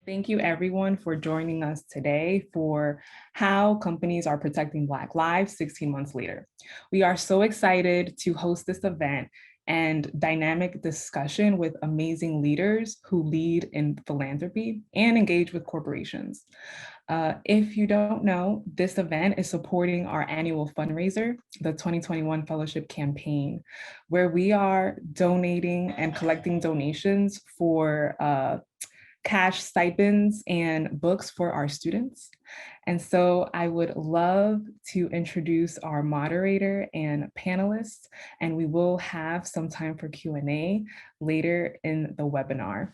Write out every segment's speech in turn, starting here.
Thank you everyone for joining us today for How Companies Are Protecting Black Lives 16 months later. We are so excited to host this event and dynamic discussion with amazing leaders who lead in philanthropy and engage with corporations. If you don't know, this event is supporting our annual fundraiser, the 2021 Fellowship Campaign, where we are donating and collecting donations for cash stipends and books for our students. And so I would love to introduce our moderator and panelists, and we will have some time for Q&A later in the webinar.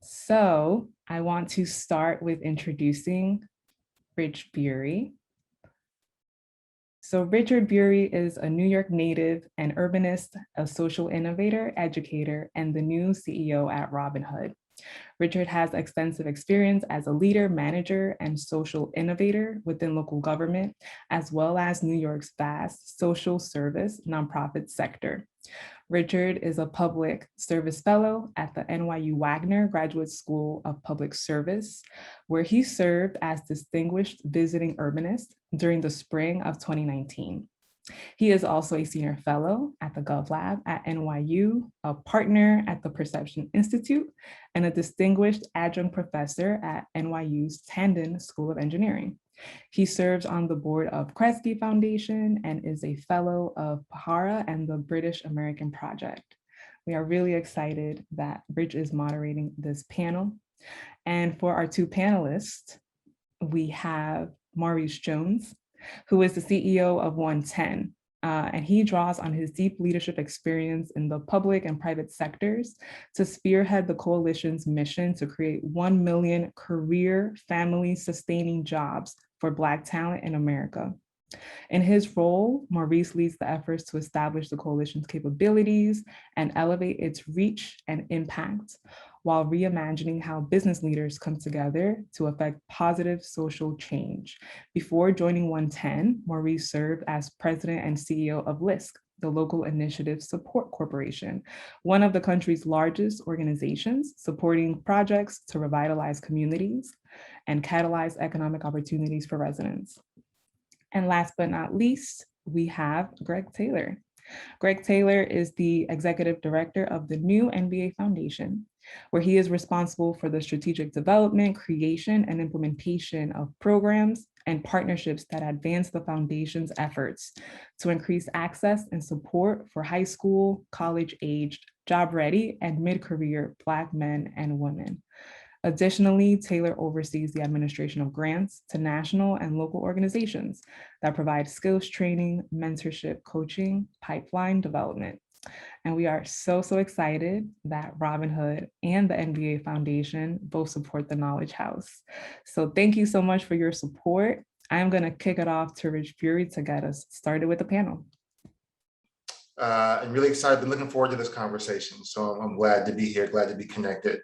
So I want to start with introducing Rich Buery. So Richard Buery is a New York native and urbanist, a social innovator, educator, and the new CEO at Robinhood. Richard has extensive experience as a leader, manager, and social innovator within local government, as well as New York's vast social service nonprofit sector. Richard is a public service fellow at the NYU Wagner Graduate School of Public Service, where he served as distinguished visiting urbanist during the spring of 2019. He is also a senior fellow at the GovLab at NYU, a partner at the Perception Institute, and a distinguished adjunct professor at NYU's Tandon School of Engineering. He serves on the board of Kresge Foundation and is a fellow of Pahara and the British American Project. We are really excited that Rich is moderating this panel. And for our two panelists, we have Maurice Jones, who is the CEO of OneTen, and he draws on his deep leadership experience in the public and private sectors to spearhead the coalition's mission to create 1 million career family sustaining jobs for Black talent in America. In his role, Maurice leads the efforts to establish the coalition's capabilities and elevate its reach and impact, while reimagining how business leaders come together to affect positive social change. Before joining OneTen, Maurice served as president and CEO of LISC, the Local Initiative Support Corporation, one of the country's largest organizations supporting projects to revitalize communities and catalyze economic opportunities for residents. And last but not least, we have Greg Taylor. Greg Taylor is the executive director of the new NBA Foundation, where he is responsible for the strategic development, creation, and implementation of programs and partnerships that advance the foundation's efforts to increase access and support for high school, college-aged, job-ready, and mid-career Black men and women. Additionally, Taylor oversees the administration of grants to national and local organizations that provide skills training, mentorship, coaching, pipeline development. And we are so excited that Robinhood and the NBA Foundation both support the Knowledge House. So thank you so much for your support. I'm going to kick it off to Rich Buery to get us started with the panel. I'm really excited, been looking forward to this conversation. So I'm glad to be here, glad to be connected.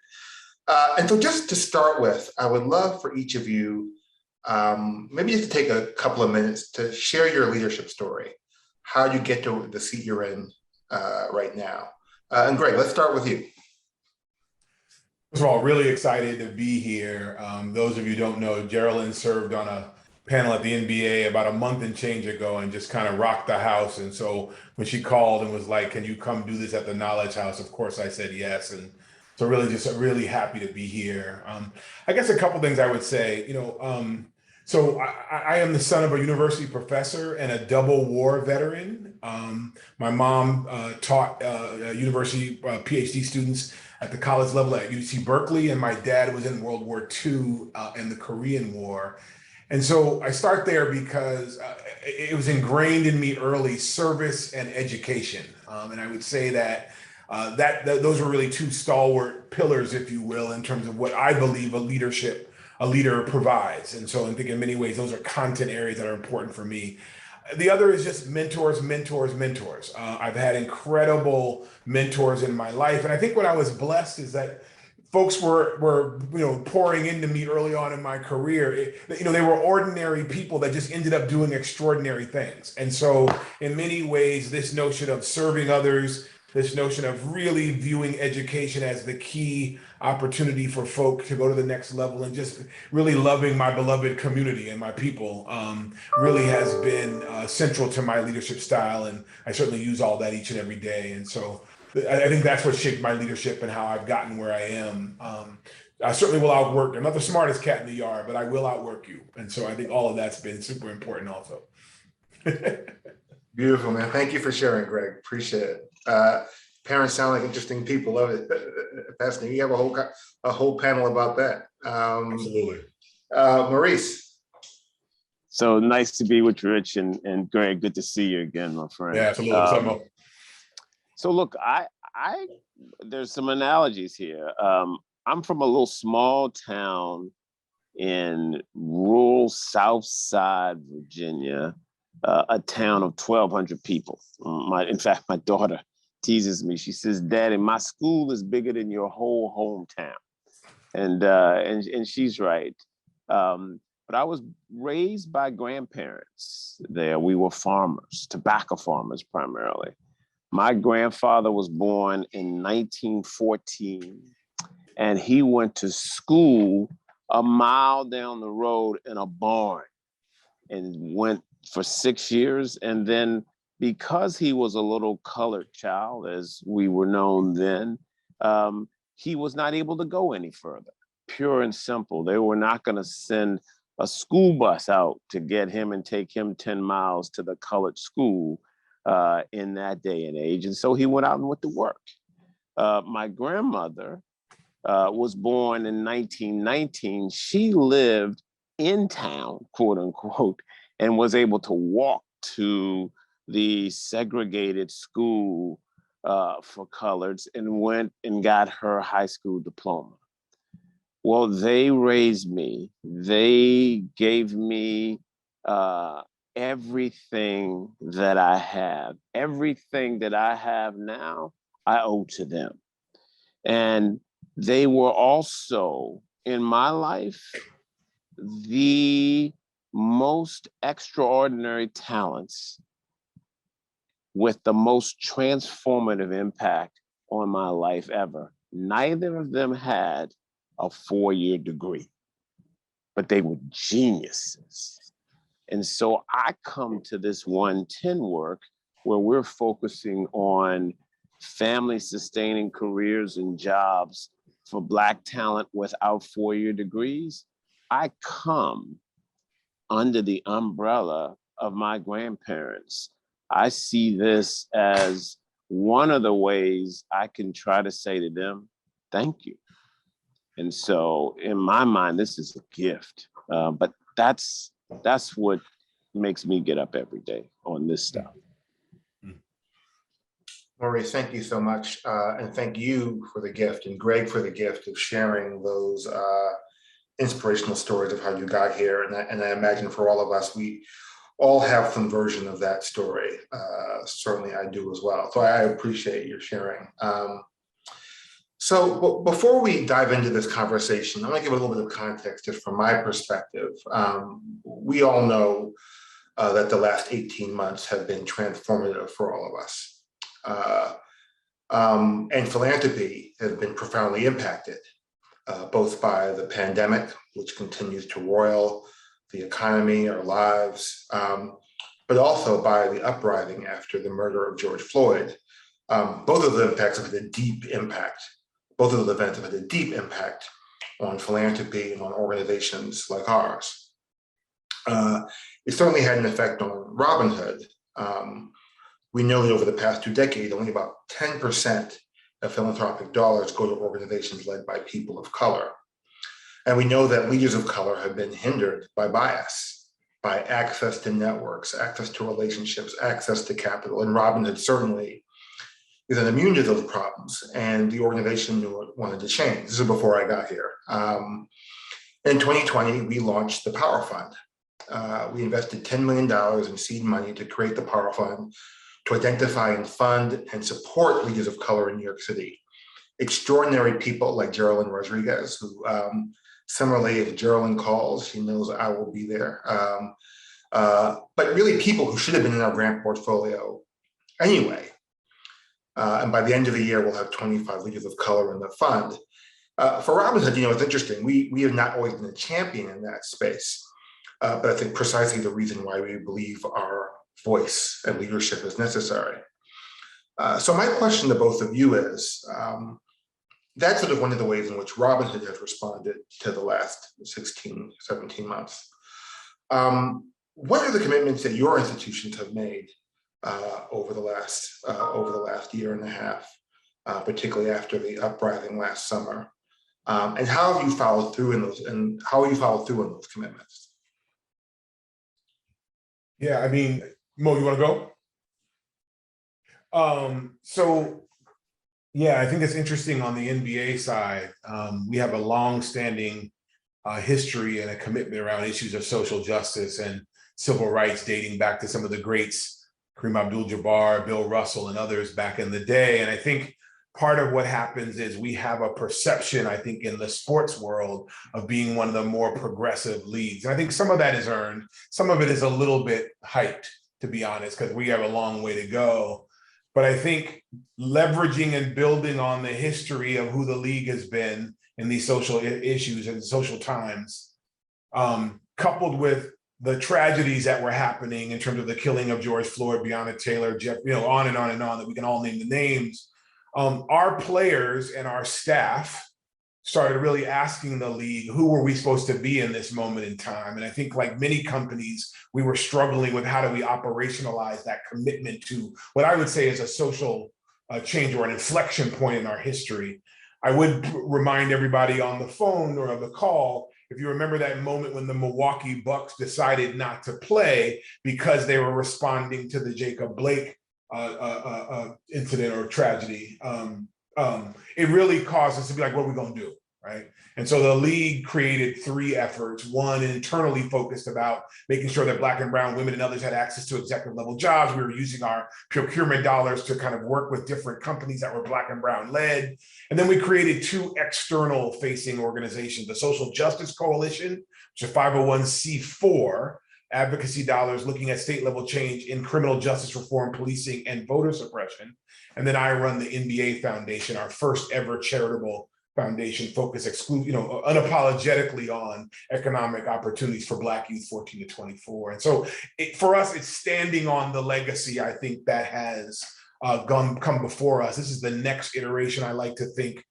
And so just to start with, I would love for each of you, maybe just to take a couple of minutes to share your leadership story, how you get to the seat you're in right now. And Greg, let's start with you. First of all, really excited to be here. Those of you who don't know, Geraldine served on a panel at the NBA about a month and change ago and just kind of rocked the house. And so when she called and was like, can you come do this at the Knowledge House? Of course, I said yes. And so really happy to be here. I guess a couple things I would say, so I am the son of a university professor and a double war veteran. My mom taught university PhD students at the college level at UC Berkeley, and my dad was in World War II and the Korean War. And so I start there because it was ingrained in me early, service and education. And I would say that those were really two stalwart pillars, if you will, in terms of what I believe a leader provides. And so I think in many ways, those are content areas that are important for me. The other is just mentors. I've had incredible mentors in my life. And I think what I was blessed is that folks were pouring into me early on in my career. They were ordinary people that just ended up doing extraordinary things. And so in many ways, this notion of serving others, this notion of really viewing education as the key opportunity for folk to go to the next level, and just really loving my beloved community and my people really has been central to my leadership style. And I certainly use all that each and every day. And so I think that's what shaped my leadership and how I've gotten where I am. I certainly will outwork. I'm not the smartest cat in the yard, but I will outwork you. And so I think all of that's been super important also. Beautiful, man. Thank you for sharing, Greg. Appreciate it. Parents sound like interesting people. Love it. Fascinating. You have a whole panel about that. Absolutely. Maurice. So nice to be with Rich and Greg. Good to see you again, my friend. Yeah, absolutely. So look, I there's some analogies here. I'm from a little small town in rural South Side Virginia, a town of 1,200 people. In fact, my daughter teases me. She says, "Daddy, my school is bigger than your whole hometown," and she's right. But I was raised by grandparents there. We were farmers, tobacco farmers primarily. My grandfather was born in 1914, and he went to school a mile down the road in a barn and went for 6 years. And then because he was a little colored child, as we were known then, he was not able to go any further. Pure and simple. They were not going to send a school bus out to get him and take him 10 miles to the colored school in that day and age. And so he went out and went to work. My grandmother was born in 1919. She lived in town, quote unquote, and was able to walk to the segregated school for coloreds and went and got her high school diploma. Well, they raised me. They gave me everything that I have. Everything that I have now, I owe to them. And they were also, in my life, the most extraordinary talents with the most transformative impact on my life ever. Neither of them had a 4-year degree, but they were geniuses. And so I come to this OneTen work where we're focusing on family sustaining careers and jobs for Black talent without 4-year degrees. I come under the umbrella of my grandparents. I see this as one of the ways I can try to say to them, thank you. And so in my mind, this is a gift, but that's what makes me get up every day on this stuff. Maurice, thank you so much. And thank you for the gift, and Greg for the gift of sharing those inspirational stories of how you got here. And I imagine for all of us, we all have some version of that story. Certainly I do as well. So I appreciate your sharing. So before we dive into this conversation, I'm gonna give a little bit of context just from my perspective. We all know that the last 18 months have been transformative for all of us. And philanthropy has been profoundly impacted, both by the pandemic, which continues to roil the economy, our lives, but also by the uprising after the murder of George Floyd. Both of the impacts have had a deep impact. Both of the events have had a deep impact on philanthropy and on organizations like ours. It certainly had an effect on Robin Hood. We know that over the past 2 decades, only about 10% of philanthropic dollars go to organizations led by people of color. And we know that leaders of color have been hindered by bias, by access to networks, access to relationships, access to capital. And Robin Hood certainly isn't immune to those problems. And the organization knew it wanted to change. This is before I got here. In 2020, we launched the Power Fund. We invested $10 million in seed money to create the Power Fund, to identify and fund and support leaders of color in New York City. Extraordinary people like Geraldine Rodriguez, who similarly, if Geraldine calls, she knows I will be there. But really people who should have been in our grant portfolio anyway. And by the end of the year, we'll have 25 leaders of color in the fund. For Robinhood, it's interesting. We have not always been a champion in that space, but I think precisely the reason why we believe our voice and leadership is necessary. So my question to both of you is, that's sort of one of the ways in which Robinhood has responded to the last 16, 17 months. What are the commitments that your institutions have made over the last year and a half, particularly after the uprising last summer? And how have you followed through in those? And how have you followed through on those commitments? Yeah, I mean, Mo, you want to go? So yeah, I think it's interesting on the NBA side. We have a long-standing history and a commitment around issues of social justice and civil rights dating back to some of the greats, Kareem Abdul-Jabbar, Bill Russell, and others back in the day. And I think part of what happens is we have a perception, I think, in the sports world of being one of the more progressive leagues. And I think some of that is earned. Some of it is a little bit hyped, to be honest, because we have a long way to go. But I think leveraging and building on the history of who the league has been in these social issues and social times, coupled with the tragedies that were happening in terms of the killing of George Floyd, Breonna Taylor, Jeff, on and on and on, that we can all name the names. Our players and our staff started really asking the league, who were we supposed to be in this moment in time? And I think, like many companies, we were struggling with how do we operationalize that commitment to what I would say is a social change or an inflection point in our history. I would remind everybody on the phone or on the call, if you remember that moment when the Milwaukee Bucks decided not to play because they were responding to the Jacob Blake incident or tragedy, it really caused us to be like, what are we going to do, right? And so the league created 3 efforts. One, internally focused about making sure that Black and brown women and others had access to executive level jobs. We were using our procurement dollars to kind of work with different companies that were Black and brown led. And then we created 2 external facing organizations, the Social Justice Coalition, which is a 501c4, advocacy dollars looking at state level change in criminal justice reform, policing, and voter suppression. And then I run the NBA Foundation, our first ever charitable foundation focused unapologetically on economic opportunities for Black youth 14 to 24. And so for us, it's standing on the legacy, I think, that has come before us. This is the next iteration, I like to think,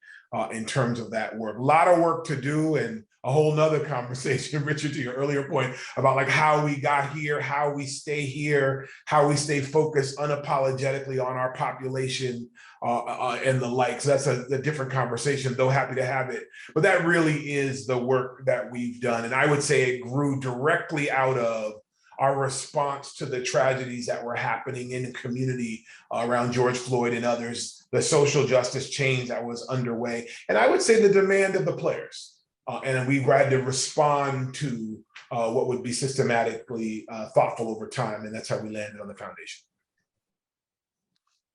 in terms of that work. A lot of work to do, and a whole nother conversation, Richard, to your earlier point about like how we got here, how we stay here, how we stay focused unapologetically on our population and the like. So that's a different conversation, though happy to have it. But that really is the work that we've done. And I would say it grew directly out of our response to the tragedies that were happening in the community around George Floyd and others, the social justice change that was underway. And I would say the demand of the players. And we had to respond to what would be systematically thoughtful over time. And that's how we landed on the foundation.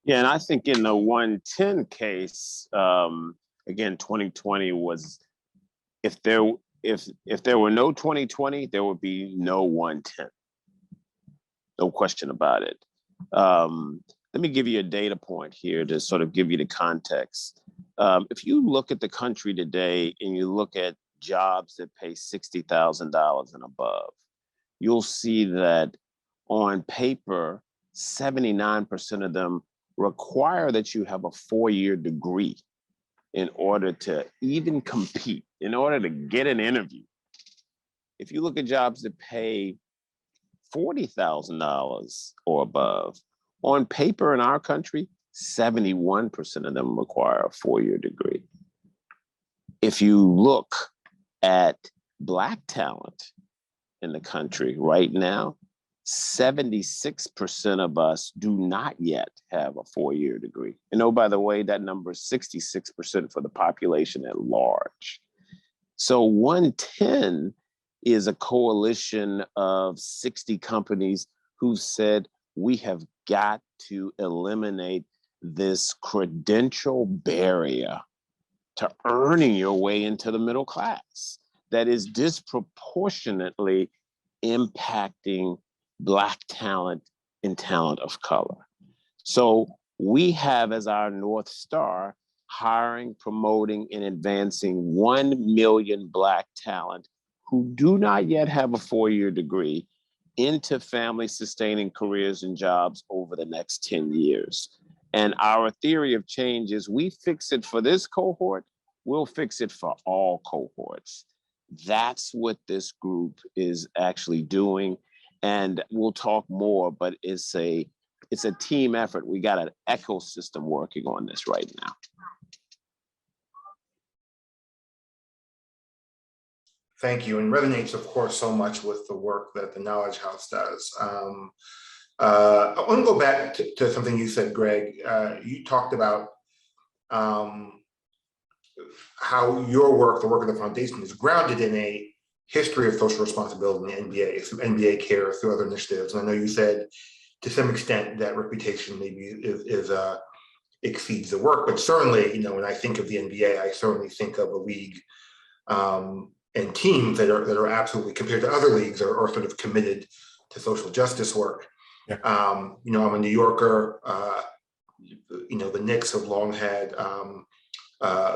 Yeah, and I think in the OneTen case, again, 2020 was, if there were no 2020, there would be no OneTen. No question about it. Let me give you a data point here to sort of give you the context. If you look at the country today and you look at jobs that pay $60,000 and above, you'll see that on paper, 79% of them require that you have a 4-year degree in order to even compete, in order to get an interview. If you look at jobs that pay $40,000 or above, on paper in our country, 71% of them require a 4-year degree. If you look at Black talent in the country right now, 76% of us do not yet have a 4-year degree. And oh, by the way, that number is 66% for the population at large. So OneTen is a coalition of 60 companies who said, we have got to eliminate this credential barrier to earning your way into the middle class that is disproportionately impacting Black talent and talent of color. So we have as our North Star hiring, promoting, and advancing 1 million Black talent who do not yet have a 4-year degree into family sustaining careers and jobs over the next 10 years. And our theory of change is we fix it for this cohort, we'll fix it for all cohorts. That's what this group is actually doing. And we'll talk more, but it's a team effort. We got an ecosystem working on this right now. Thank you, and resonates, of course, so much with the work that the Knowledge House does. I want to go back to something you said, Greg. You talked about how your work, the work of the foundation, is grounded in a history of social responsibility in the NBA, through NBA Care, through other initiatives. And I know you said, to some extent, that reputation maybe exceeds the work, but certainly, when I think of the NBA, I certainly think of a league and teams that are absolutely, compared to other leagues, are sort of committed to social justice work. Yeah. I'm a New Yorker. The Knicks have long had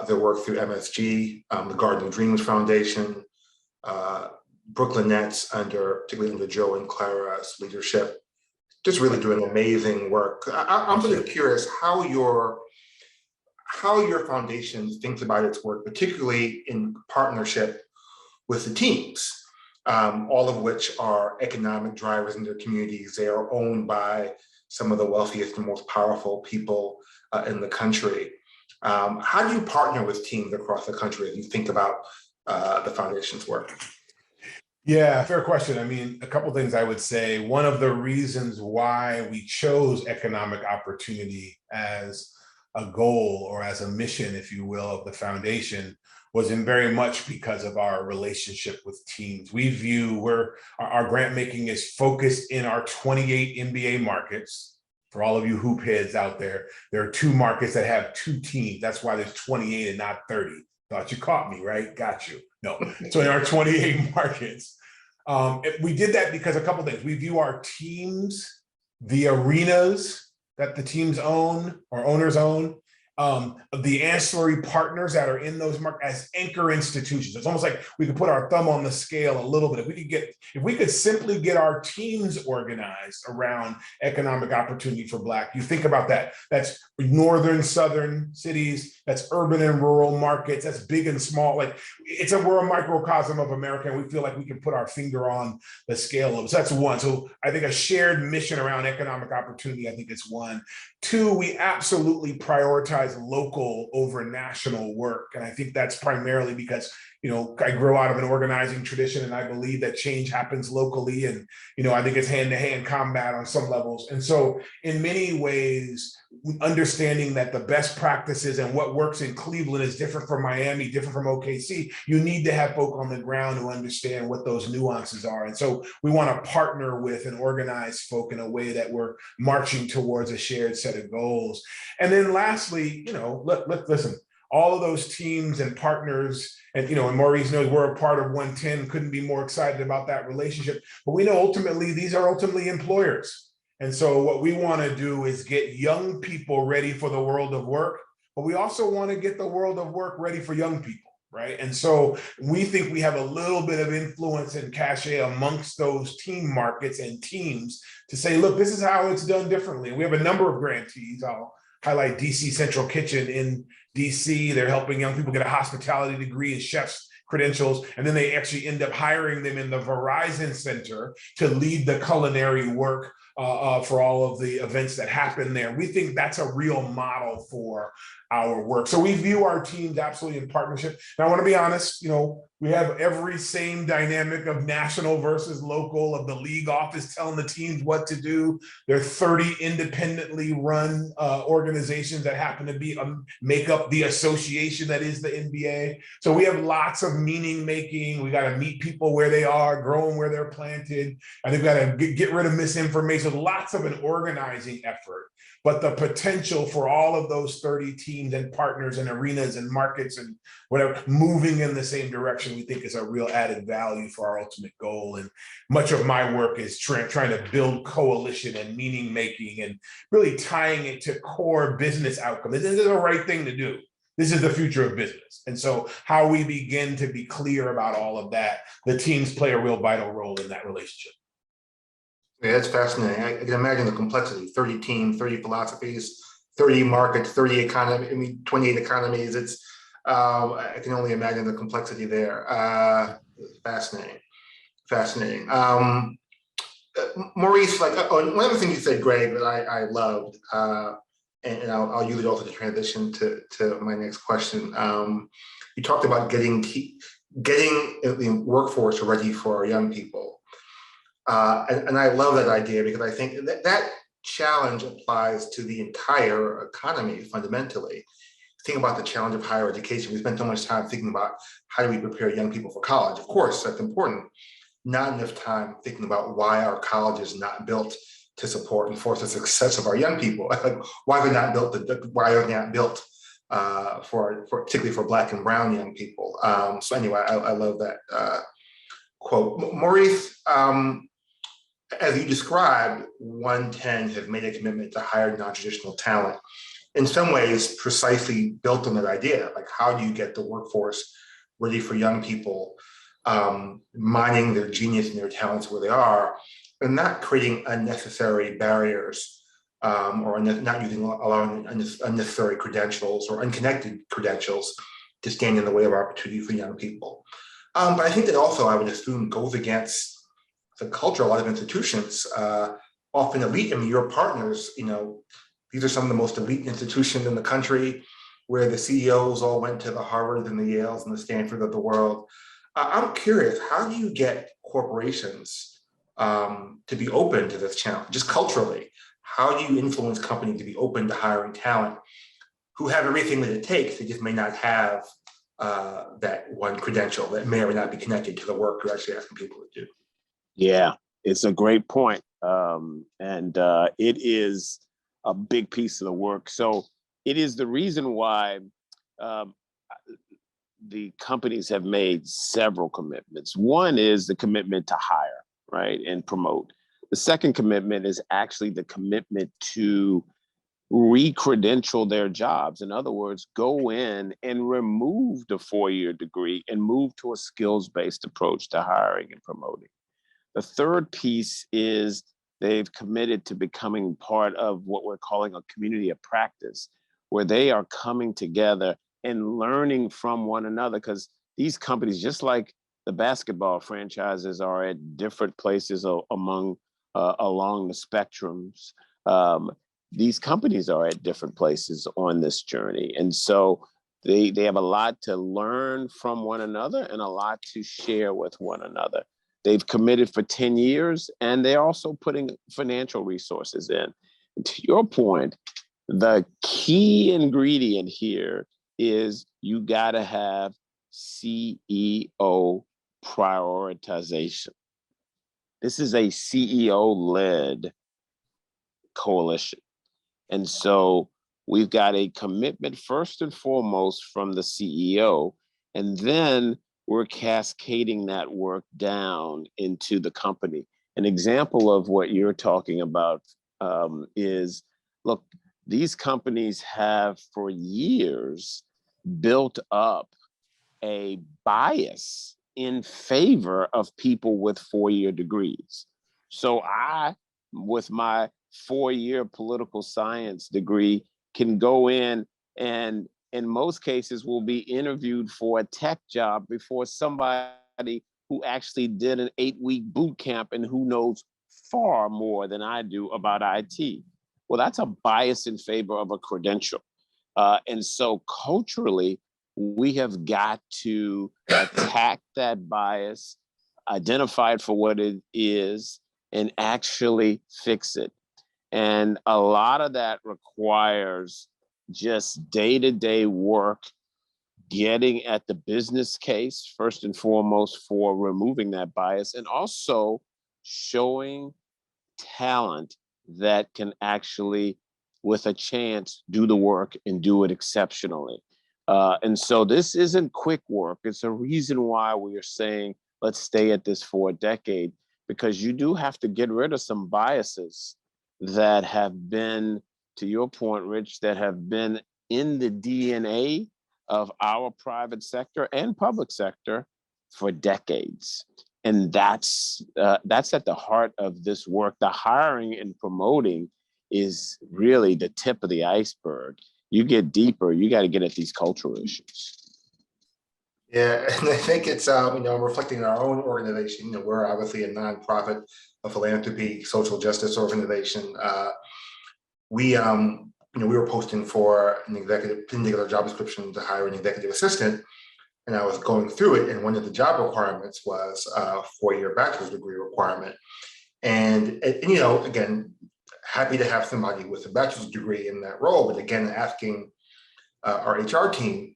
their work through MSG, the Garden of Dreams Foundation, Brooklyn Nets, particularly under Joe and Clara's leadership, just really doing amazing work. I'm sort of curious how your foundation thinks about its work, particularly in partnership with the teams, all of which are economic drivers in their communities. They are owned by some of the wealthiest and most powerful people in the country. How do you partner with teams across the country as you think about the foundation's work? Yeah, fair question. I mean, a couple of things I would say. One of the reasons why we chose economic opportunity as a goal, or as a mission, if you will, of the foundation was in very much because of our relationship with teams. We view our grant making is focused in our 28 NBA markets. For all of you hoop heads out there, there are 2 markets that have 2 teams. That's why there's 28 and not 30. Thought you caught me, right? Got you. No. So in our 28 markets, we did that because a couple of things. We view our teams, the arenas that the teams own or owners own, the ancillary partners that are in those markets as anchor institutions. It's almost like we could put our thumb on the scale a little bit. If we could simply get our teams organized around economic opportunity for Black, you think about that. That's northern, southern cities, that's urban and rural markets, that's big and small. Like we're a microcosm of America, and we feel like we can put our finger on the scale of it. So that's one. So I think a shared mission around economic opportunity, I think it's one. 2, we absolutely prioritize local over national work. And I think that's primarily because, I grew out of an organizing tradition, and I believe that change happens locally. And, I think it's hand-to-hand combat on some levels. And so in many ways, understanding that the best practices and what works in Cleveland is different from Miami, different from OKC, you need to have folk on the ground who understand what those nuances are. And so we want to partner with and organize folk in a way that we're marching towards a shared set of goals. And then lastly, listen, all of those teams and partners, and Maurice knows we're a part of OneTen, couldn't be more excited about that relationship. But we know ultimately these are employers. And so what we want to do is get young people ready for the world of work, but we also want to get the world of work ready for young people, right? And so we think we have a little bit of influence and cachet amongst those team markets and teams to say, look, this is how it's done differently. We have a number of grantees. I'll highlight DC Central Kitchen in DC. They're helping young people get a hospitality degree and chef's credentials, and then they actually end up hiring them in the Verizon Center to lead the culinary work for all of the events that happen there. We think that's a real model for our work. So we view our teams absolutely in partnership. Now, I want to be honest, we have every same dynamic of national versus local, of the league office telling the teams what to do. There are 30 independently run organizations that happen to make up the association that is the NBA. So we have lots of meaning making. We got to meet people where they are, grow them where they're planted. I think we got to get rid of misinformation. Lots of an organizing effort. But the potential for all of those 30 teams and partners and arenas and markets and whatever moving in the same direction direction we think is a real added value for our ultimate goal. And much of my work is trying to build coalition and meaning making and really tying it to core business outcomes. This is the right thing to do. This is the future of business. And so how we begin to be clear about all of that, the teams play a real vital role in that relationship. Yeah, that's fascinating. I can imagine the complexity, 30 teams, 30 philosophies, 30 markets, 30 economy, 28 economies. It's I can only imagine the complexity there. Fascinating, fascinating. Maurice, like one of the things you said, Greg, that I loved, and I'll use it also to transition to my next question. You talked about getting the workforce ready for our young people. And I love that idea because I think that challenge applies to the entire economy fundamentally. Think about the challenge of higher education. We spend so much time thinking about how do we prepare young people for college. Of course, that's important. Not enough time thinking about why our college is not built to support and force the success of our young people. Why they're not built? Why are they not built for particularly for Black and Brown young people? So anyway, I love that quote, Maurice. As you described, OneTen has made a commitment to hire non-traditional talent. In some ways, precisely built on that idea. Like, how do you get the workforce ready for young people, mining their genius and their talents where they are, and not creating unnecessary barriers or not allowing unnecessary credentials or unconnected credentials to stand in the way of opportunity for young people. But I think that also, I would assume, goes against the culture of a lot of institutions, often elite. I mean, your partners, these are some of the most elite institutions in the country, where the CEOs all went to the Harvards and the Yales and the Stanford of the world. I'm curious, how do you get corporations to be open to this challenge, just culturally? How do you influence companies to be open to hiring talent who have everything that it takes? They just may not have that one credential that may or may not be connected to the work you're actually asking people to do. Yeah, it's a great point. And it is a big piece of the work. So it is the reason why the companies have made several commitments. One is the commitment to hire, right, and promote. The second commitment is actually the commitment to re-credential their jobs. In other words, go in and remove the four-year degree and move to a skills-based approach to hiring and promoting. The third piece is they've committed to becoming part of what we're calling a community of practice, where they are coming together and learning from one another, because these companies, just like the basketball franchises, are at different places along the spectrums. These companies are at different places on this journey. And so they have a lot to learn from one another and a lot to share with one another. They've committed for 10 years, and they're also putting financial resources in. And to your point, the key ingredient here is you got to have CEO prioritization. This is a CEO-led coalition. And so we've got a commitment first and foremost from the CEO, and then we're cascading that work down into the company. An example of what you're talking about is, look, these companies have for years built up a bias in favor of people with four-year degrees. So I, with my four-year political science degree, can go in and in most cases will be interviewed for a tech job before somebody who actually did an 8-week boot camp and who knows far more than I do about IT. Well, that's a bias in favor of a credential. And so culturally, we have got to attack that bias, identify it for what it is, and actually fix it. And a lot of that requires just day-to-day work, getting at the business case, first and foremost, for removing that bias, and also showing talent that can actually, with a chance, do the work and do it exceptionally. And so this isn't quick work. It's a reason why we are saying, let's stay at this for a decade, because you do have to get rid of some biases that have been, to your point, Rich, that have been in the DNA of our private sector and public sector for decades. And that's at the heart of this work. The hiring and promoting is really the tip of the iceberg. You get deeper, you got to get at these cultural issues. Yeah, and I think it's, reflecting our own organization. We're obviously a nonprofit, a philanthropy, social justice organization. We were posting for an executive, particular job description to hire an executive assistant. And I was going through it, and one of the job requirements was a 4-year bachelor's degree requirement. And again, happy to have somebody with a bachelor's degree in that role, but again, asking our HR team,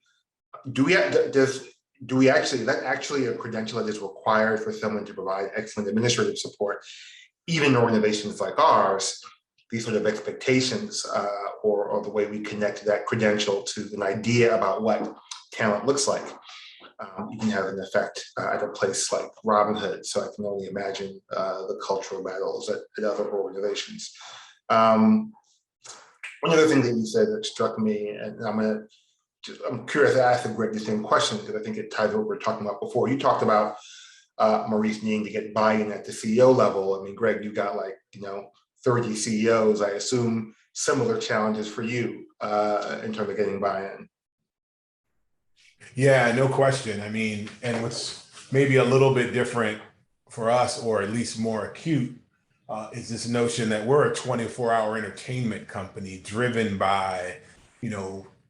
is that actually a credential that is required for someone to provide excellent administrative support? Even in organizations like ours, these sort of expectations or the way we connect that credential to an idea about what talent looks like, you can have an effect at a place like Robinhood. So I can only imagine the cultural battles at other organizations. One other thing that you said that struck me, and I'm curious to ask Greg the same question, because I think it ties to what we were talking about before. You talked about Maurice needing to get buy-in at the CEO level. I mean, Greg, you got 30 CEOs. I assume similar challenges for you in terms of getting buy-in. Yeah, no question. I mean, and what's maybe a little bit different for us, or at least more acute, is this notion that we're a 24-hour entertainment company driven by,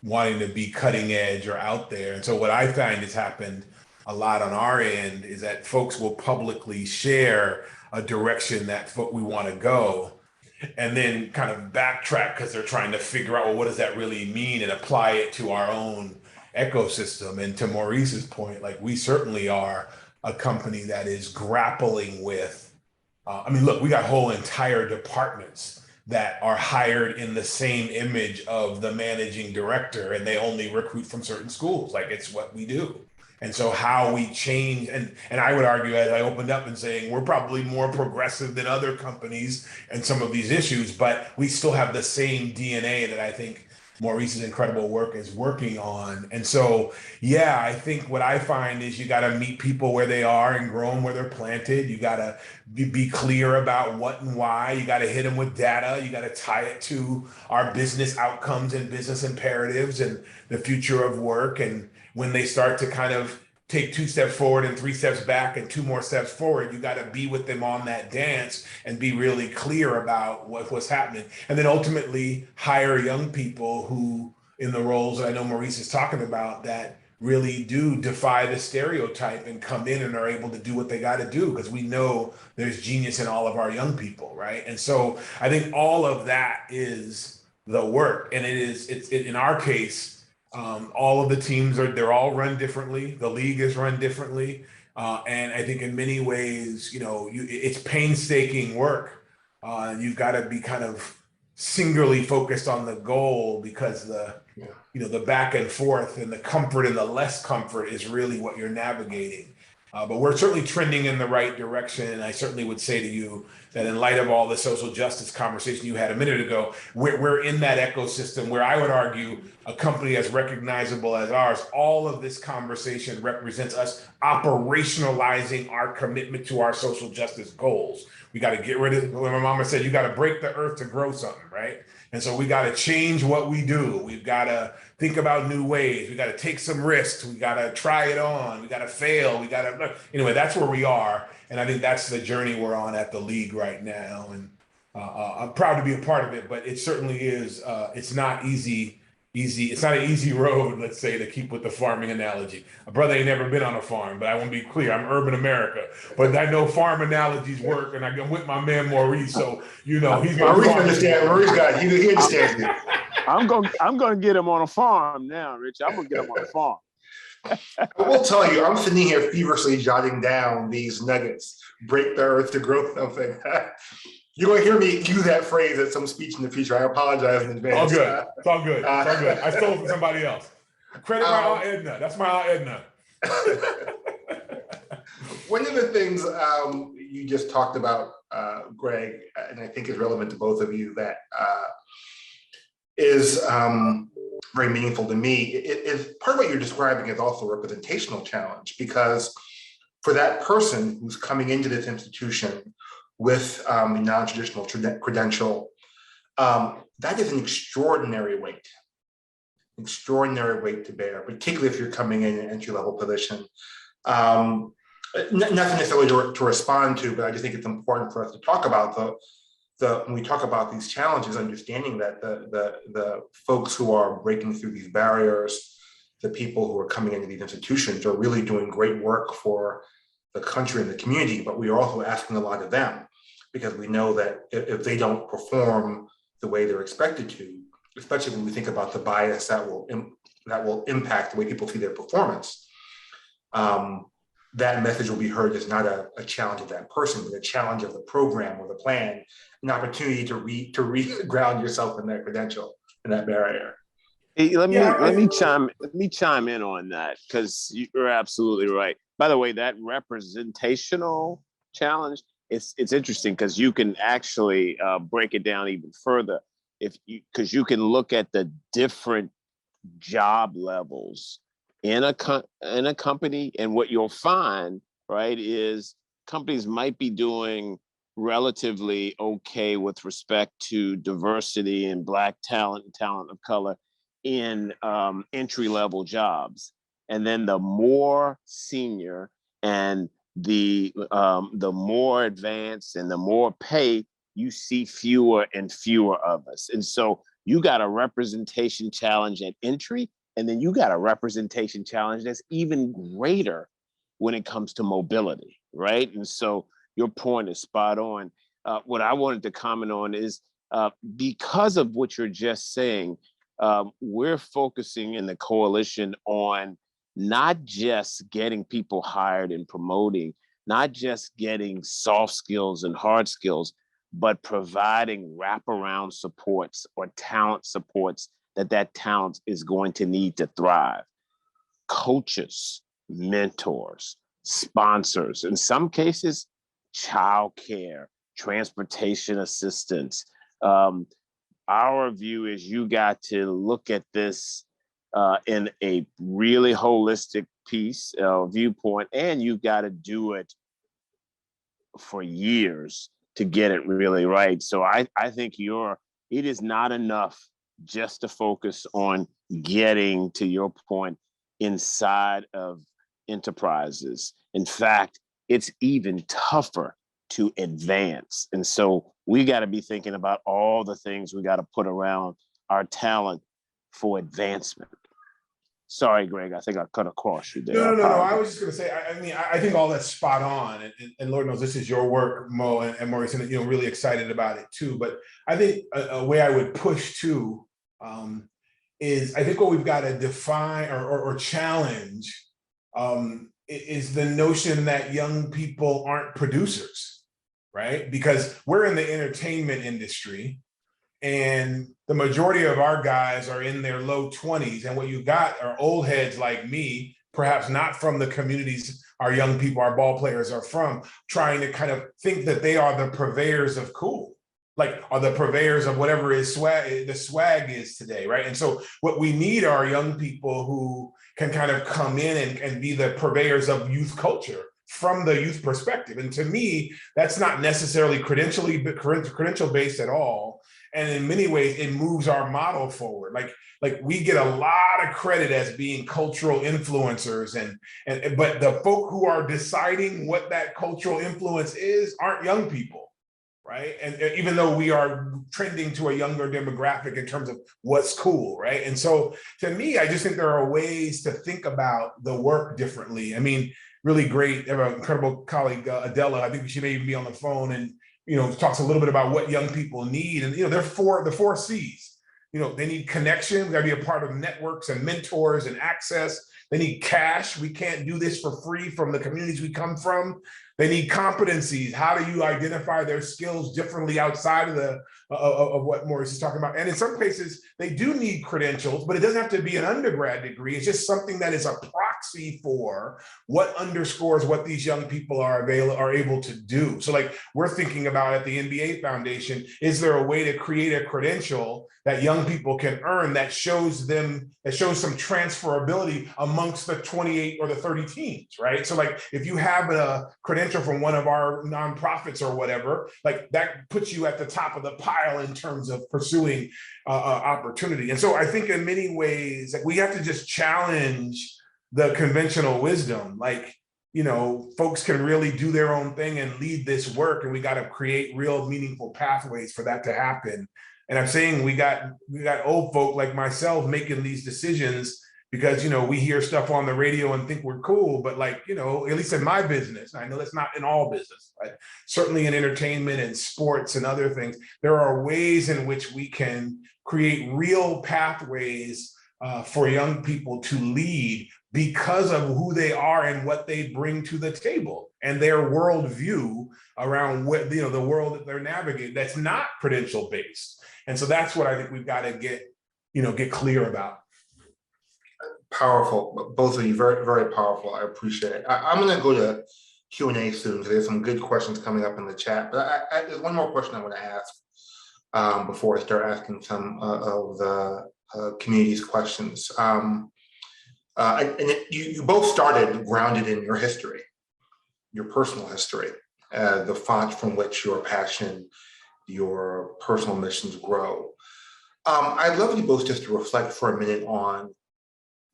wanting to be cutting edge or out there. And so what I find has happened a lot on our end is that folks will publicly share a direction that's what we want to go, and then kind of backtrack because they're trying to figure out, well, what does that really mean, and apply it to our own ecosystem. And to Maurice's point, we certainly are a company that is grappling with, look, we got whole entire departments that are hired in the same image of the managing director, and they only recruit from certain schools. It's what we do. And so how we change, and I would argue, as I opened up and saying, we're probably more progressive than other companies in some of these issues, but we still have the same DNA that I think Maurice's incredible work is working on. And so, yeah, I think what I find is you got to meet people where they are and grow them where they're planted. You got to be clear about what and why. You got to hit them with data. You got to tie it to our business outcomes and business imperatives and the future of work. And when they start to kind of take 2 steps forward and 3 steps back and 2 more steps forward, you got to be with them on that dance and be really clear about what's happening. And then ultimately hire young people who, in the roles that I know Maurice is talking about, that really do defy the stereotype and come in and are able to do what they got to do, because we know there's genius in all of our young people, right? And so I think all of that is the work. And it's in our case, all of the teams they're all run differently. The league is run differently. And I think in many ways, it's painstaking work. You've got to be kind of singularly focused on the goal, because the back and forth and the comfort and the less comfort is really what you're navigating. But we're certainly trending in the right direction. And I certainly would say to you that in light of all the social justice conversation you had a minute ago, we're in that ecosystem where I would argue a company as recognizable as ours, all of this conversation represents us operationalizing our commitment to our social justice goals. We got to get rid of, when my mama said, you got to break the earth to grow something, right? And so we got to change what we do. We've got to think about new ways. We got to take some risks. We got to try it on. We got to fail. Anyway, that's where we are. And I think that's the journey we're on at the league right now. And I'm proud to be a part of it, but it certainly is, it's not easy. It's not an easy road, let's say, to keep with the farming analogy. A brother ain't never been on a farm, but I want to be clear, I'm urban America. But I know farm analogies work, and I'm with my man Maurice, so he's Maurice understands. Maurice got he understands it. I'm gonna get him on a farm now, Rich. I'm gonna get him on a farm. I will tell you, I'm sitting here feverishly jotting down these nuggets. Break the earth to grow something. You're going to hear me use that phrase at some speech in the future. I apologize in advance. All good. It's all good. It's all good. I stole it from somebody else. Credit my Aunt Edna. That's my Aunt Edna. One of the things you just talked about, Greg, and I think is relevant to both of you, that is very meaningful to me, is part of what you're describing is also a representational challenge, because for that person who's coming into this institution with a non-traditional credential, that is an extraordinary weight to bear, particularly if you're coming in an entry-level position. Nothing necessarily to respond to, but I just think it's important for us to talk about when we talk about these challenges, understanding that the folks who are breaking through these barriers, the people who are coming into these institutions are really doing great work for the country and the community, but we are also asking a lot of them, because we know that if they don't perform the way they're expected to, especially when we think about the bias that will impact the way people see their performance, that message will be heard as not a challenge of that person, but a challenge of the program or the plan, an opportunity to re-ground yourself in that credential and that barrier. Hey, let me chime in on that, because you're absolutely right. By the way, that representational challenge, it's interesting because you can actually break it down even further because you can look at the different job levels in a company, and what you'll find, right, is companies might be doing relatively okay with respect to diversity and Black talent and talent of color in entry-level jobs. And then the more senior and the more advanced and the more pay, you see fewer and fewer of us. And so you got a representation challenge at entry, and then you got a representation challenge that's even greater when it comes to mobility, right? And so your point is spot on. What I wanted to comment on is because of what you're just saying, we're focusing in the coalition on not just getting people hired and promoting, not just getting soft skills and hard skills, but providing wraparound supports or talent supports that talent is going to need to thrive. Coaches, mentors, sponsors, in some cases, childcare, transportation assistance. Our view is you got to look at this in a really holistic viewpoint, and you got to do it for years to get it really right. So I think it is not enough just to focus on getting, to your point, inside of enterprises. In fact, it's even tougher to advance. And so we got to be thinking about all the things we got to put around our talent for advancement. Sorry, Greg, I think I cut across you there. No. I was just going to say, I think all that's spot on, and Lord knows this is your work, Mo and Maurice, and really excited about it too. But I think a way I would push too is I think what we've got to define or challenge is the notion that young people aren't producers, right? Because we're in the entertainment industry, and the majority of our guys are in their low 20s. And what you got are old heads like me, perhaps not from the communities our young people, our ball players are from, trying to kind of think that they are the purveyors of cool, like are the purveyors of whatever is the swag is today, right? And so what we need are young people who can kind of come in and be the purveyors of youth culture from the youth perspective. And to me, that's not necessarily credential based at all. And in many ways, it moves our model forward. Like we get a lot of credit as being cultural influencers, but the folk who are deciding what that cultural influence is aren't young people, right? And even though we are trending to a younger demographic in terms of what's cool, right? And so to me, I just think there are ways to think about the work differently. I mean, really great, I have an incredible colleague, Adela. I think she may even be on the phone, and talks a little bit about what young people need. And the four C's: they need connection. We got to be a part of networks and mentors and access. They need cash. We can't do this for free from the communities we come from. They need competencies. How do you identify their skills differently outside of what Maurice is talking about? And in some cases, they do need credentials, but it doesn't have to be an undergrad degree. It's just something that is a proxy for what underscores what these young people are able to do. So like we're thinking about at the NBA Foundation, is there a way to create a credential that young people can earn that shows some transferability amongst the 28 or the 30 teams, right? So like if you have a credential from one of our nonprofits or whatever, like that puts you at the top of the pile in terms of pursuing opportunity. And so I think in many ways, like we have to just challenge the conventional wisdom. Like, folks can really do their own thing and lead this work, and we got to create real meaningful pathways for that to happen. And I'm saying we got old folk like myself making these decisions because, we hear stuff on the radio and think we're cool, but like, at least in my business, I know that's not in all business, but certainly in entertainment and sports and other things, there are ways in which we can create real pathways for young people to lead because of who they are and what they bring to the table and their worldview around what, the world that they're navigating that's not credential based. And so that's what I think we've got to get clear about. Powerful, both of you, very, very powerful. I appreciate it. I'm going to go to Q&A soon because there's some good questions coming up in the chat. But there's one more question I want to ask before I start asking some of the community's questions. You both started grounded in your history, your personal history, the font from which your passion, your personal missions grow. I'd love you both just to reflect for a minute on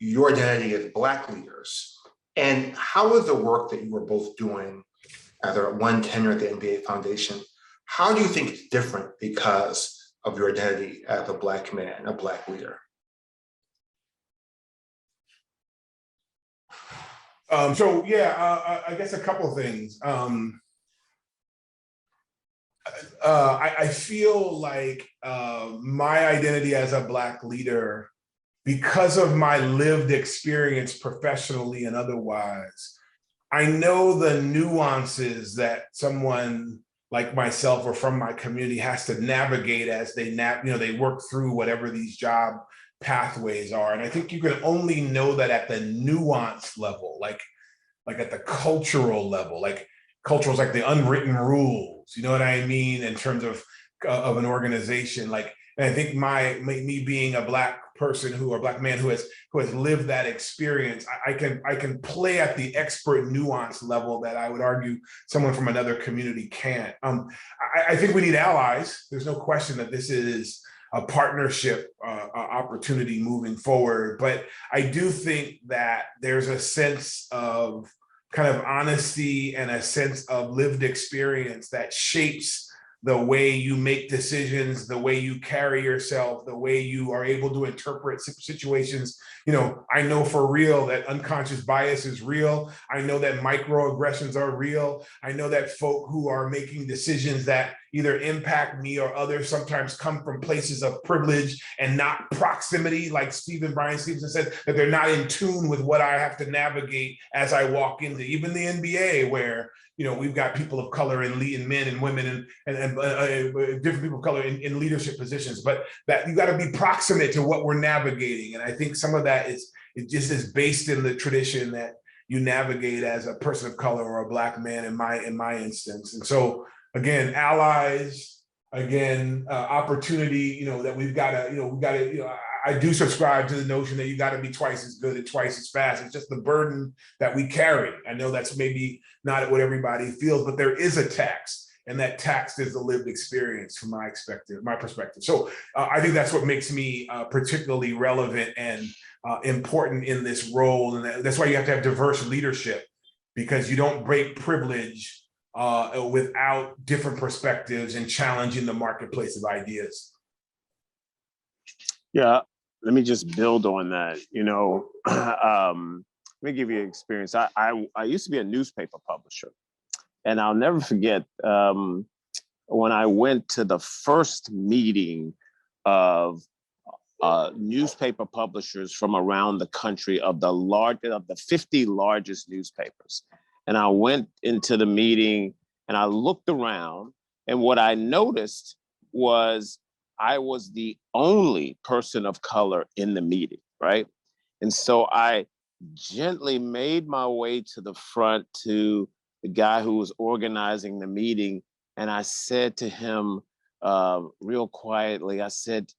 your identity as Black leaders and how is the work that you were both doing, either at OneTen or at the NBA Foundation, how do you think it's different because of your identity as a Black man, a Black leader? I guess a couple of things. I feel like my identity as a Black leader, because of my lived experience professionally and otherwise, I know the nuances that someone like myself or from my community has to navigate as they work through whatever these job pathways are. And I think you can only know that at the nuance level, like at the cultural level, like cultural is like the unwritten rules, you know what I mean? In terms of an organization, like, and I think me being a Black person or Black man who has lived that experience, I can play at the expert nuance level that I would argue someone from another community can't. I think we need allies. There's no question that this is a partnership opportunity moving forward. But I do think that there's a sense of kind of honesty and a sense of lived experience that shapes the way you make decisions, the way you carry yourself, the way you are able to interpret situations. I know for real that unconscious bias is real. I know that microaggressions are real. I know that folk who are making decisions that either impact me or others sometimes come from places of privilege and not proximity, like Brian Stevenson said, that they're not in tune with what I have to navigate as I walk into even the NBA, where we've got people of color and men and women and different people of color in leadership positions, but that you got to be proximate to what we're navigating. And I think some of that is based in the tradition that you navigate as a person of color or a Black man in my instance. And so again, allies, opportunity, that we've got to, I do subscribe to the notion that you got to be twice as good and twice as fast. It's just the burden that we carry. I know that's maybe not what everybody feels, but there is a tax, and that tax is the lived experience from my perspective. So I think that's what makes me particularly relevant and important in this role. And that's why you have to have diverse leadership, because you don't break privilege without different perspectives and challenging the marketplace of ideas. Yeah, let me just build on that. Let me give you an experience. I used to be a newspaper publisher, and I'll never forget when I went to the first meeting of newspaper publishers from around the country of the 50 largest newspapers. And I went into the meeting and I looked around, and what I noticed was I was the only person of color in the meeting, right? And so I gently made my way to the front to the guy who was organizing the meeting. And I said to him real quietly, I said,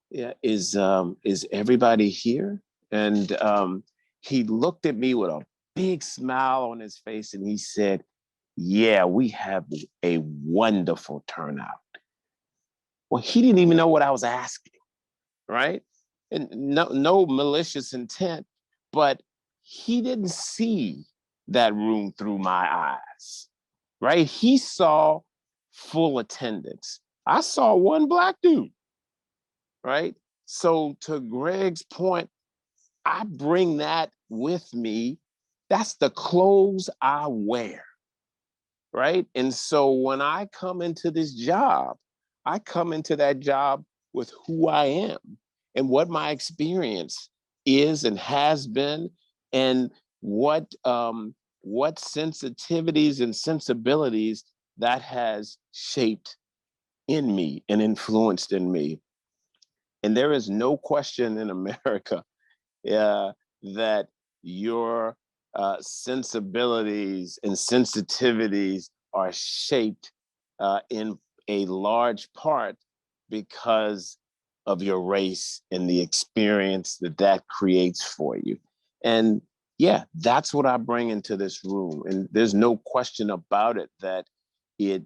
yeah, is everybody here? And he looked at me with a big smile on his face and he said, yeah, we have a wonderful turnout. Well, he didn't even know what I was asking, right? And no malicious intent, but he didn't see that room through my eyes, right? He saw full attendance. I saw one Black dude, right? So to Greg's point, I bring that with me. That's the clothes I wear, right? And so when I come into this job, I come into that job with who I am and what my experience is and has been, and what sensitivities and sensibilities that has shaped in me and influenced in me. And there is no question in America that your sensibilities and sensitivities are shaped in a large part because of your race and the experience that creates for you. And yeah, that's what I bring into this room. And there's no question about it that it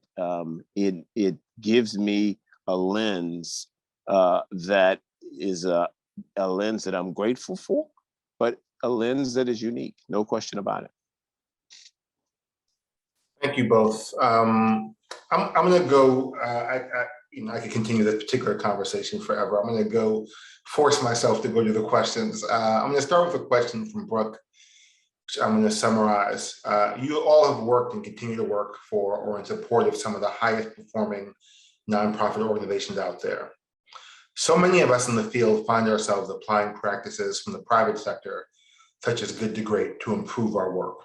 gives me a lens that is a lens that I'm grateful for, but a lens that is unique, no question about it. Thank you both. I'm going to go. I could continue this particular conversation forever. I'm going to go force myself to go to the questions. I'm going to start with a question from Brooke, which I'm going to summarize. You all have worked and continue to work for or in support of some of the highest performing nonprofit organizations out there. So many of us in the field find ourselves applying practices from the private sector, such as good to great, to improve our work.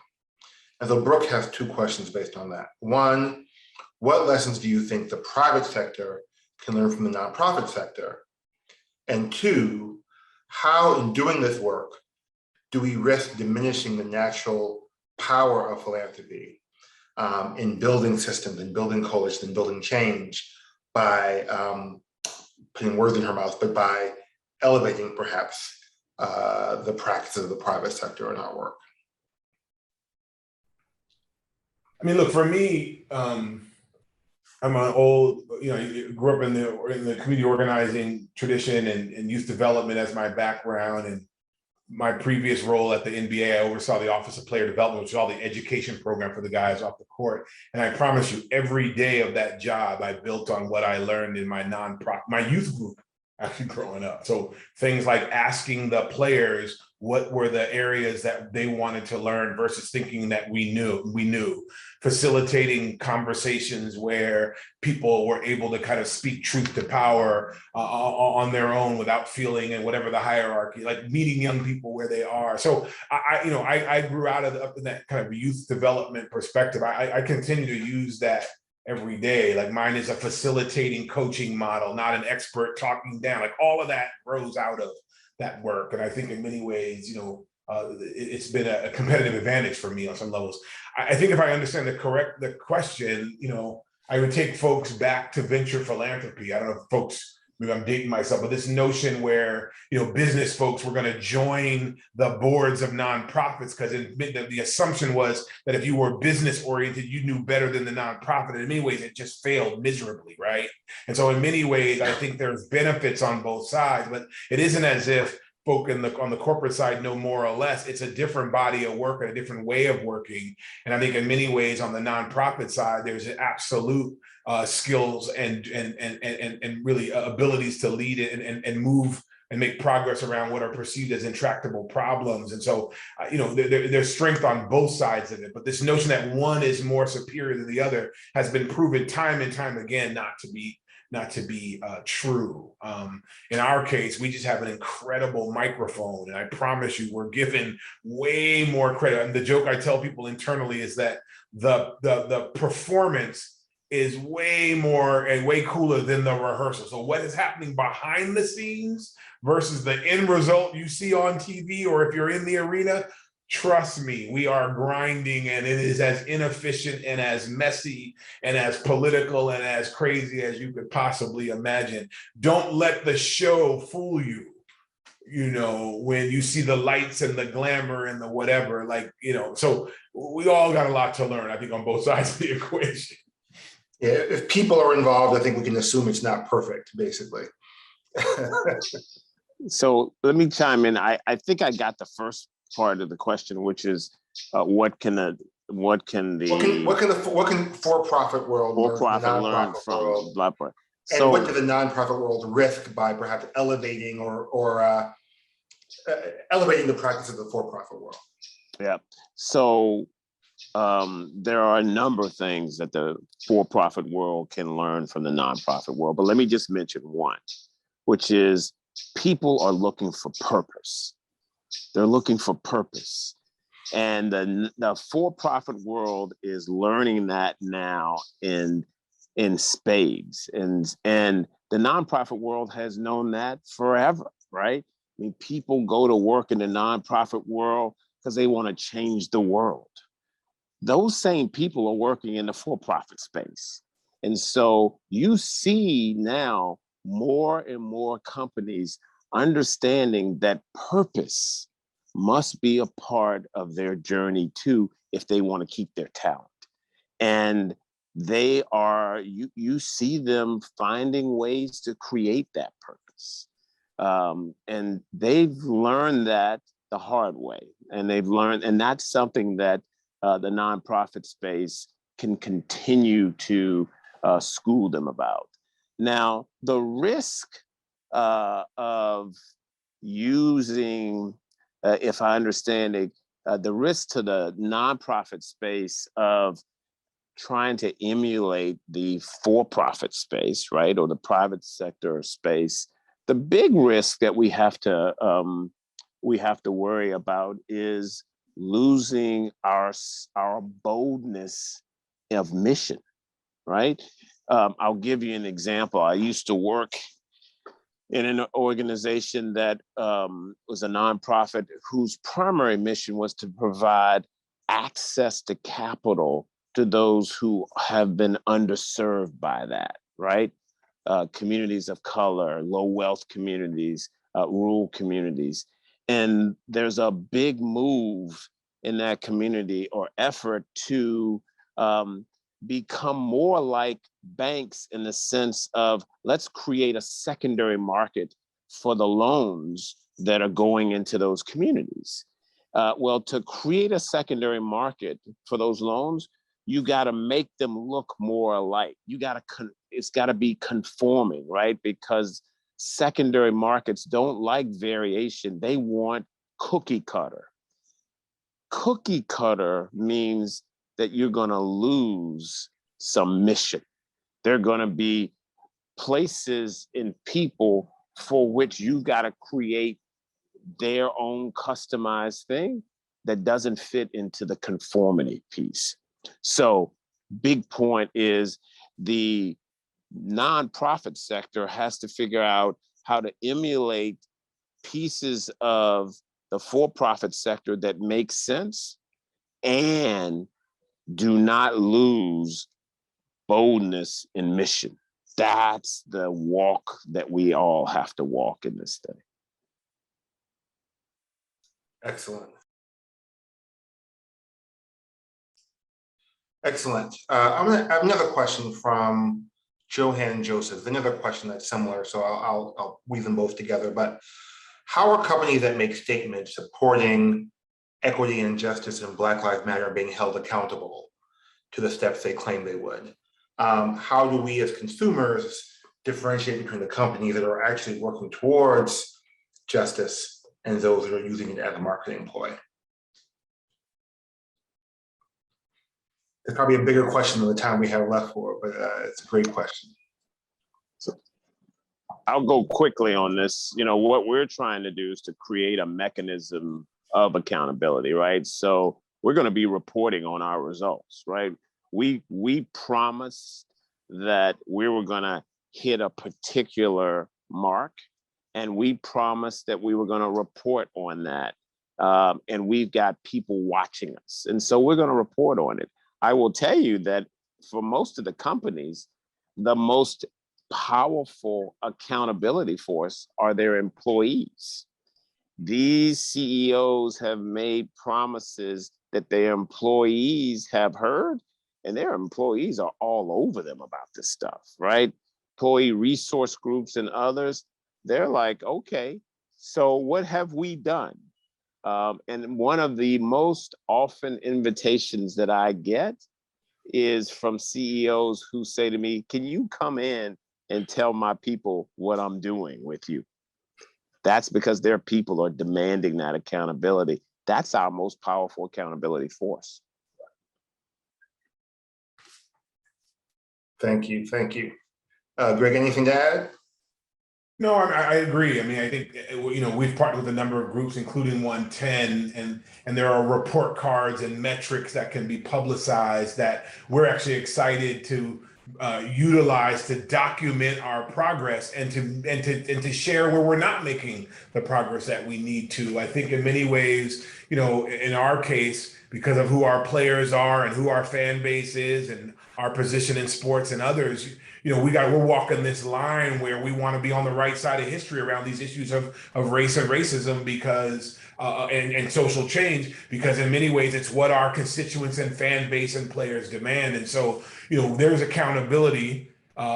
And so Brooke has two questions based on that. One, what lessons do you think the private sector can learn from the nonprofit sector? And two, how in doing this work do we risk diminishing the natural power of philanthropy in building systems and building coalition and building change by putting words in her mouth, but by elevating perhaps the practices of the private sector in our work? I mean, look, for me, I'm an old, grew up in the community organizing tradition and youth development as my background. And my previous role at the NBA, I oversaw the Office of Player Development, which is all the education program for the guys off the court. And I promise you, every day of that job, I built on what I learned in my youth group, actually growing up. So things like asking the players what were the areas that they wanted to learn versus thinking that we knew, facilitating conversations where people were able to kind of speak truth to power on their own without feeling and whatever the hierarchy, like meeting young people where they are. So I grew out of up in that kind of youth development perspective. I continue to use that every day. Like mine is a facilitating coaching model, not an expert talking down. Like all of that grows out of that work. And I think in many ways, it's been a competitive advantage for me on some levels. I think if I understand the question, I would take folks back to venture philanthropy. I don't know if folks, maybe I'm dating myself, but this notion where, business folks were going to join the boards of nonprofits because the assumption was that if you were business oriented, you knew better than the nonprofit. And in many ways, it just failed miserably, right? And so in many ways, I think there's benefits on both sides, but it isn't as if folk on the corporate side know more or less. It's a different body of work and a different way of working. And I think in many ways on the nonprofit side, there's an absolute skills and really abilities to lead and move and make progress around what are perceived as intractable problems. And so, there's strength on both sides of it, but this notion that one is more superior than the other has been proven time and time again not to be not to be true. In our case, we just have an incredible microphone, and I promise you, we're given way more credit. And the joke I tell people internally is that the performance is way more and way cooler than the rehearsal. So what is happening behind the scenes versus the end result you see on TV, or if you're in the arena, trust me, we are grinding, and it is as inefficient and as messy and as political and as crazy as you could possibly imagine. Don't let the show fool you. When you see the lights and the glamour and the whatever, so we all got a lot to learn, I think, on both sides of the equation. Yeah, if people are involved, I think we can assume it's not perfect, basically. So let me chime in. I think I got the first part of the question, which is what can for-profit world learn from Blackboard? And what does the nonprofit world risk by perhaps elevating or elevating the practice of the for-profit world? Yeah. So there are a number of things that the for-profit world can learn from the nonprofit world, but let me just mention one, which is people are looking for purpose. They're looking for purpose. And the for-profit world is learning that now in spades. And the nonprofit world has known that forever, right? I mean, people go to work in the nonprofit world because they want to change the world. Those same people are working in the for-profit space. And so you see now more and more companies understanding that purpose must be a part of their journey too, if they want to keep their talent. And they are, you see them finding ways to create that purpose. And they've learned that the hard way. And that's something that the nonprofit space can continue to school them about. Now, the risk of using, if I understand it, the risk to the nonprofit space of trying to emulate the for-profit space, right, or the private sector space, the big risk that we have to worry about is losing our boldness of mission, right? I'll give you an example. I used to work in an organization that was a nonprofit whose primary mission was to provide access to capital to those who have been underserved by that, right? Communities of color, low wealth communities, rural communities. And there's a big move in that community or effort to become more like banks in the sense of let's create a secondary market for the loans that are going into those communities. Well, to create a secondary market for those loans, you got to make them look more alike. It's got to be conforming, right? Because secondary markets don't like variation. They want cookie cutter. Cookie cutter means that you're going to lose some mission. There are going to be places and people for which you got to create their own customized thing that doesn't fit into the conformity piece. So big point is the nonprofit sector has to figure out how to emulate pieces of the for-profit sector that make sense and do not lose boldness in mission. That's the walk that we all have to walk in this thing. Excellent. Excellent. I have another question from Johan Joseph, another question that's similar, so I'll weave them both together. But how are companies that make statements supporting equity and justice and Black Lives Matter being held accountable to the steps they claim they would? How do we as consumers differentiate between the companies that are actually working towards justice and those that are using it as a marketing ploy? It's probably a bigger question than the time we have left for, but it's a great question. I'll go quickly on this. You know, what we're trying to do is to create a mechanism of accountability, right? So we're going to be reporting on our results, right? We promised that we were going to hit a particular mark, and we promised that we were going to report on that. And we've got people watching us. And so we're going to report on it. I will tell you that for most of the companies, the most powerful accountability force are their employees. These CEOs have made promises that their employees have heard, and their employees are all over them about this stuff, right? Employee resource groups and others, they're like, okay, so what have we done? And one of the most often invitations that I get is from CEOs who say to me, can you come in and tell my people what I'm doing with you? That's because their people are demanding that accountability. That's our most powerful accountability force. Thank you. Thank you. Greg, anything to add? No, I agree. I mean, I think, you know, we've partnered with a number of groups, including OneTen, and there are report cards and metrics that can be publicized that we're actually excited to utilize to document our progress and to share where we're not making the progress that we need to. I think in many ways, you know, in our case, because of who our players are and who our fan base is and our position in sports and others, you know, we're walking this line where we want to be on the right side of history around these issues of race and racism because and social change, because in many ways it's what our constituents and fan base and players demand. And so, you know, there's accountability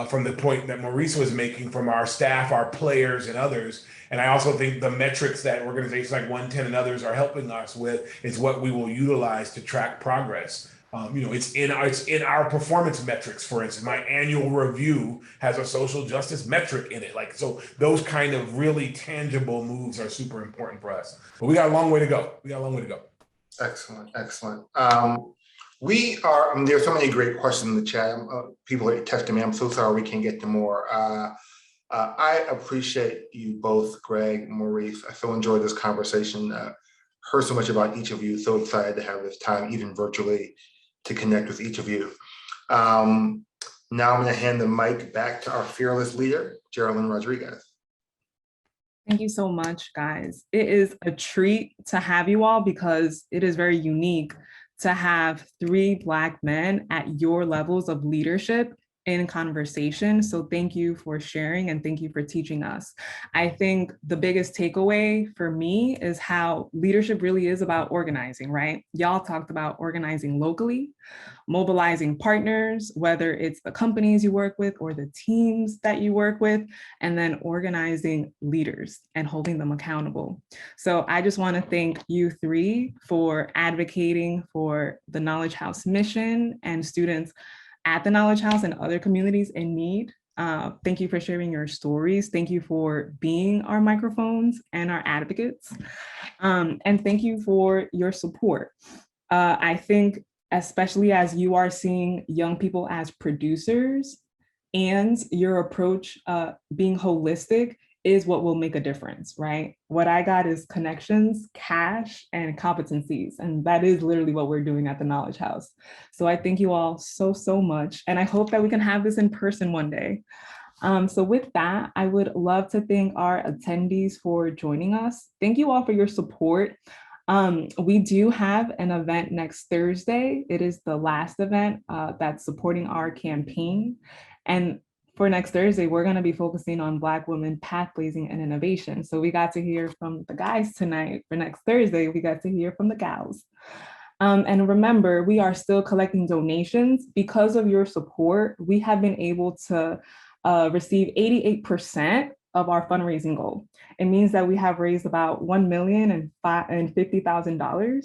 from the point that Maurice was making from our staff, our players, and others. And I also think the metrics that organizations like OneTen and others are helping us with is what we will utilize to track progress. You know, it's in our performance metrics. For instance, my annual review has a social justice metric in it. Like, so those kind of really tangible moves are super important for us. But we got a long way to go. Excellent, excellent. There's so many great questions in the chat. People are texting me. I'm so sorry we can't get to more. I appreciate you both, Greg, Maurice. I so enjoyed this conversation. Heard so much about each of you. So excited to have this time, even virtually, to connect with each of you. Now I'm going to hand the mic back to our fearless leader, Geraldine Rodriguez. Thank you so much, guys. It is a treat to have you all because it is very unique to have 3 Black men at your levels of leadership in conversation. So thank you for sharing and thank you for teaching us. I think the biggest takeaway for me is how leadership really is about organizing, right? Y'all talked about organizing locally, mobilizing partners, whether it's the companies you work with or the teams that you work with, and then organizing leaders and holding them accountable. So I just want to thank you 3 for advocating for the Knowledge House mission and students at the Knowledge House and other communities in need. Thank you for sharing your stories. Thank you for being our microphones and our advocates. And thank you for your support. I think, especially as you are seeing young people as producers and your approach being holistic is what will make a difference, right? What I got is connections, cash, and competencies. And that is literally what we're doing at the Knowledge House. So I thank you all so, so much. And I hope that we can have this in person one day. So with that, I would love to thank our attendees for joining us. Thank you all for your support. We do have an event next Thursday. It is the last event that's supporting our campaign. And for next Thursday, we're going to be focusing on Black women path blazing and innovation. So we got to hear from the guys tonight. For next Thursday, we got to hear from the gals. And remember, we are still collecting donations. Because of your support, we have been able to receive 88% of our fundraising goal. It means that we have raised about $1,050,000.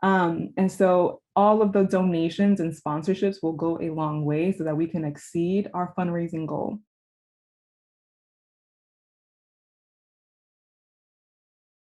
And so all of the donations and sponsorships will go a long way so that we can exceed our fundraising goal.